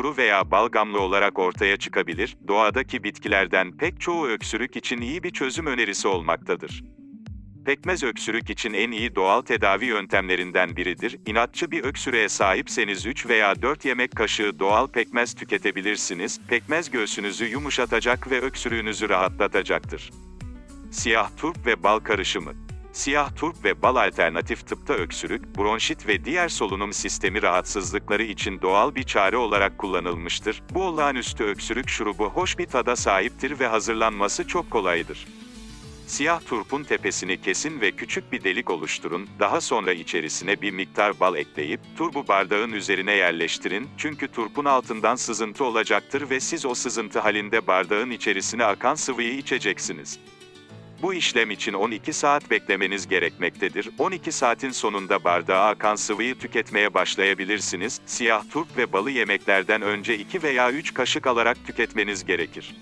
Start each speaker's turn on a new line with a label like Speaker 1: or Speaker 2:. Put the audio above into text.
Speaker 1: kuru veya balgamlı olarak ortaya çıkabilir, doğadaki bitkilerden pek çoğu öksürük için iyi bir çözüm önerisi olmaktadır. Pekmez öksürük için en iyi doğal tedavi yöntemlerinden biridir. İnatçı bir öksürüğe sahipseniz 3 veya 4 yemek kaşığı doğal pekmez tüketebilirsiniz. Pekmez göğsünüzü yumuşatacak ve öksürüğünüzü rahatlatacaktır. Siyah turp ve bal karışımı. Siyah turp ve bal alternatif tıpta öksürük, bronşit ve diğer solunum sistemi rahatsızlıkları için doğal bir çare olarak kullanılmıştır. Bu olağanüstü öksürük şurubu hoş bir tada sahiptir ve hazırlanması çok kolaydır. Siyah turpun tepesini kesin ve küçük bir delik oluşturun, daha sonra içerisine bir miktar bal ekleyip, turbu bardağın üzerine yerleştirin, çünkü turpun altından sızıntı olacaktır ve siz o sızıntı halinde bardağın içerisine akan sıvıyı içeceksiniz. Bu işlem için 12 saat beklemeniz gerekmektedir. 12 saatin sonunda bardağa akan sıvıyı tüketmeye başlayabilirsiniz. Siyah turp ve balı yemeklerden önce 2 veya 3 kaşık alarak tüketmeniz gerekir.